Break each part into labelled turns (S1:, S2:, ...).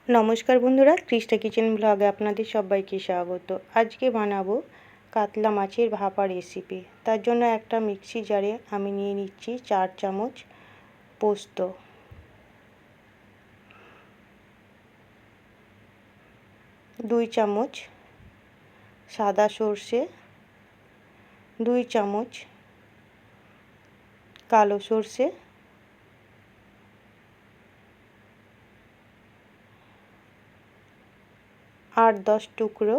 S1: নমস্কার বন্ধুরা, কৃষ্টা কিচেন ব্লগে আপনাদের সবাইকে স্বাগত। আজকে বানাবো কাতলা মাছের ভাপা রেসিপি। তার জন্য একটা মিক্সি জারে আমি নিয়ে নিচ্ছি 4 চামচ পোস্ত, 2 চামচ সাদা সর্ষে, 2 চামচ কালো সর্ষে, 8-10 টুকরো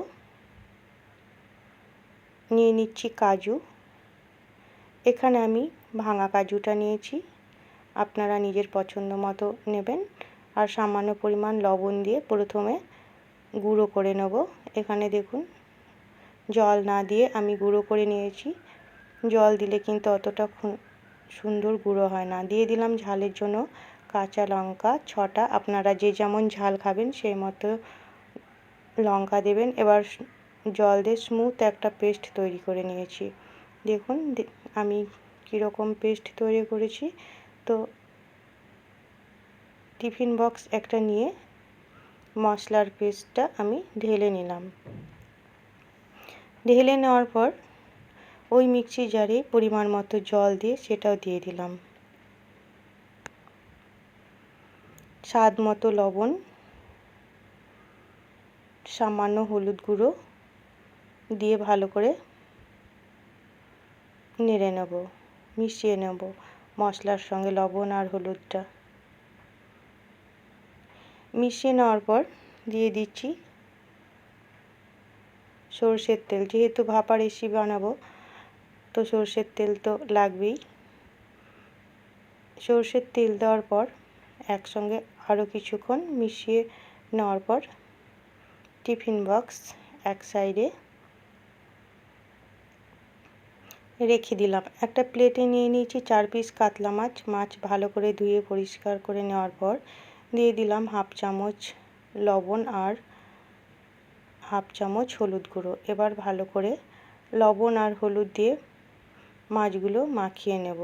S1: নিয়ে নিচ্ছি কাজু। এখানে আমি ভাঙা কাজুটা নিয়েছি, আপনারা নিজের পছন্দ মতো নেবেন। আর সামান্য পরিমাণ লবণ দিয়ে প্রথমে গুঁড়ো করে নেব। এখানে দেখুন জল না দিয়ে আমি গুঁড়ো করে নিয়েছি। জল দিলে কিন্তু অতটা সুন্দর গুঁড়ো হয় না। দিয়ে দিলাম ঝালের জন্য কাঁচা লঙ্কা 6টা, আপনারা যে যেমন ঝাল খাবেন সেই মতো লঙ্কা দেবেন। এবার জল দিয়ে স্মুথ একটা পেস্ট তৈরি করে নিয়েছি। দেখুন আমি কীরকম পেস্ট তৈরি করেছি। তো টিফিন বক্স একটা নিয়ে মশলার পেস্টটা আমি ঢেলে নিলাম। ঢেলে নেওয়ার পর ওই মিক্সি জারে পরিমাণ মতো জল দিয়ে সেটাও দিয়ে দিলাম, স্বাদ মতো লবণ, সামান্য হলুদ গুঁড়ো দিয়ে ভালো করে নেড়ে নেব, মিশিয়ে নেব মশলার সঙ্গে লবণ আর হলুদটা। মিশিয়ে নেওয়ার পর দিয়ে দিচ্ছি সরষের তেল। যেহেতু ভাপা রেসিপি বানাবো তো সরষের তেল তো লাগবেই। সরষের তেল দেওয়ার পর একসঙ্গে আরও কিছুক্ষণ মিশিয়ে নেওয়ার পর টিফিন বক্স এক সাইডে রেখে দিলাম। একটা প্লেটে নিয়ে নিয়েছি 4 পিস কাতলা মাছ। মাছ ভালো করে ধুয়ে পরিষ্কার করে নেওয়ার পর দিয়ে দিলাম হাফ চামচ লবণ আর হাফ চামচ হলুদ গুঁড়ো। এবার ভালো করে লবণ আর হলুদ দিয়ে মাছগুলো মাখিয়ে নেব।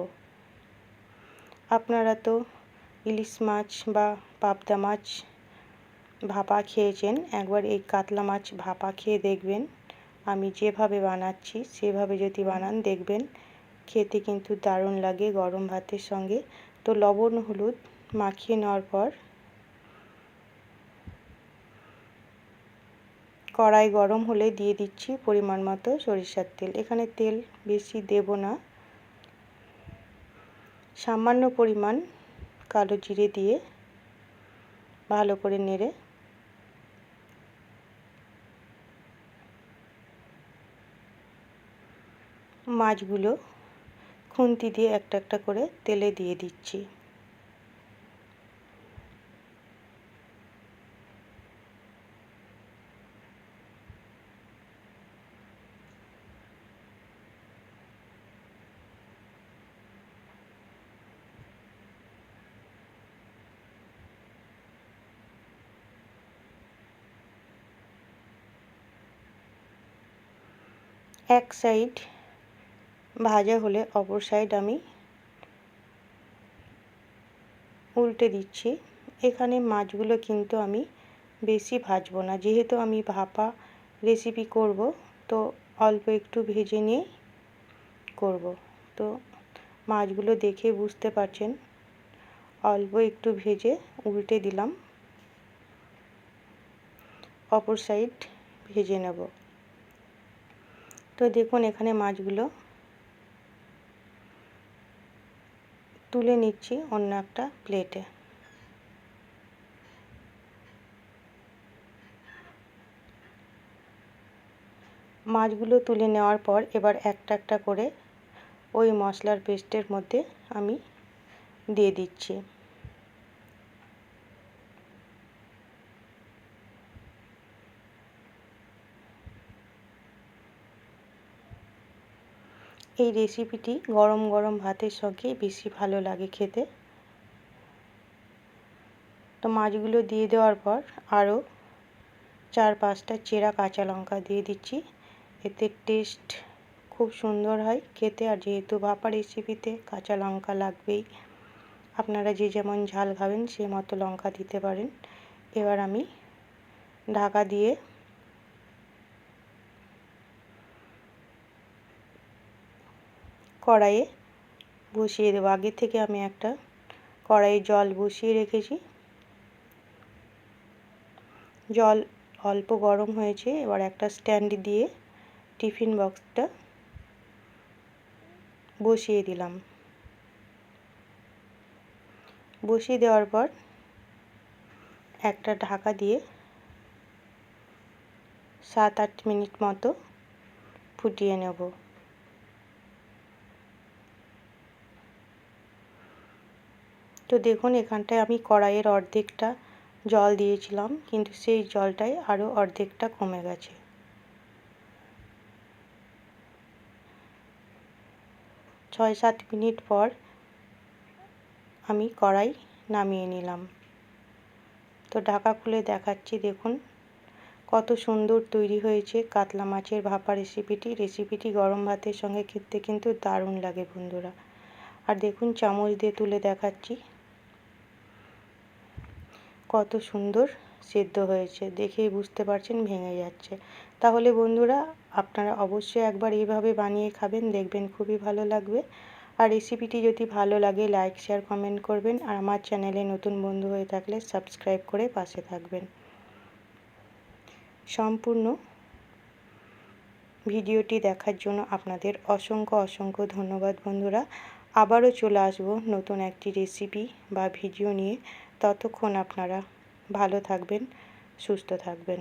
S1: আপনারা তো ইলিশ মাছ বা পাবদা মাছ ভাপা খেয়েছেন, একবার এই কাতলা মাছ ভাপা খেয়ে দেখবেন। আমি যেভাবে বানাচ্ছি সেভাবে যদি বানান দেখবেন খেতে কিন্তু দারুণ লাগে গরম ভাতের সঙ্গে। তো লবণ হলুদ মাখিয়ে নেওয়ার পর কড়াই গরম হলে দিয়ে দিচ্ছি পরিমাণ মতো সরিষার তেল। এখানে তেল বেশি দেব না, সামান্য পরিমাণ কালো জিরে দিয়ে ভালো করে নেড়ে মাছগুলো খুন্তি দিয়ে একটা একটা করে তেলে দিয়ে দিচ্ছি। এক সাইড ভাজা হলে অপর সাইড আমি উল্টে দিচ্ছি। এখানে মাছগুলো কিন্তু আমি বেশি ভাজবো না, যেহেতু আমি ভাপা রেসিপি করব তো অল্প একটু ভেজে নিয়ে করব। তো মাছগুলো দেখে বুঝতে পারছেন অল্প একটু ভেজে উল্টে দিলাম, অপর সাইড ভেজে নেব। তো দেখুন এখানে মাছগুলো তুলে নিচ্ছি অন্য একটা প্লেটে। মাছগুলো তুলে নেওয়ার পর এবার একটা একটা করে ওই মশলার পেস্টের মধ্যে আমি দিয়ে দিচ্ছি। এই রেসিপিটি গরম গরম ভাতের সঙ্গে বেশি ভালো লাগে খেতে। তো মাছগুলো দিয়ে দেওয়ার পর আরও 4-5টা চেরা কাঁচা লঙ্কা দিয়ে দিচ্ছি। এতে টেস্ট খুব সুন্দর হয় খেতে। আর যেহেতু ভাপা রেসিপিতে কাঁচা লঙ্কা লাগবেই, আপনারা যে যেমন ঝাল খাবেন সে মতো লঙ্কা দিতে পারেন। এবার আমি ঢাকা দিয়ে কড়াইয়ে বসিয়ে দেবো। আগে থেকে আমি একটা কড়াইয়ে জল বসিয়ে রেখেছি। জল অল্প গরম হয়েছে, এবার একটা স্ট্যান্ড দিয়ে টিফিন বক্সটা বসিয়ে দিলাম। বসিয়ে দেওয়ার পর একটা ঢাকা দিয়ে 7-8 মিনিট মতো ফুটিয়ে নেব। তো দেখুন এখানটায় আমি কড়াইয়ের অর্ধেকটা জল দিয়েছিলাম, কিন্তু সেই জলটাই আরও অর্ধেকটা কমে গেছে। ছয় 7 মিনিট পর আমি কড়াই নামিয়ে নিলাম। তো ঢাকা খুলে দেখাচ্ছি, দেখুন কত সুন্দর তৈরি হয়েছে কাতলা মাছের ভাপা রেসিপিটি গরম ভাতের সঙ্গে খেতে কিন্তু দারুণ লাগে বন্ধুরা। আর দেখুন চামচ দিয়ে তুলে দেখাচ্ছি কত সুন্দর সেদ্ধ হয়েছে, দেখেই বুঝতে পারছেন ভেঙে যাচ্ছে। তাহলে বন্ধুরা আপনারা অবশ্যই একবার এইভাবে বানিয়ে খাবেন, দেখবেন খুবই ভালো লাগবে। আর রেসিপিটি যদি ভালো লাগে লাইক শেয়ার কমেন্ট করবেন, আর আমার চ্যানেলে নতুন বন্ধু হয়ে থাকলে সাবস্ক্রাইব করে পাশে থাকবেন। সম্পূর্ণ ভিডিওটি দেখার জন্য আপনাদের অসংখ্য ধন্যবাদ বন্ধুরা। আবারও চলে আসব নতুন একটি রেসিপি বা ভিডিও নিয়ে। ততক্ষণ আপনারা ভালো থাকবেন, সুস্থ থাকবেন।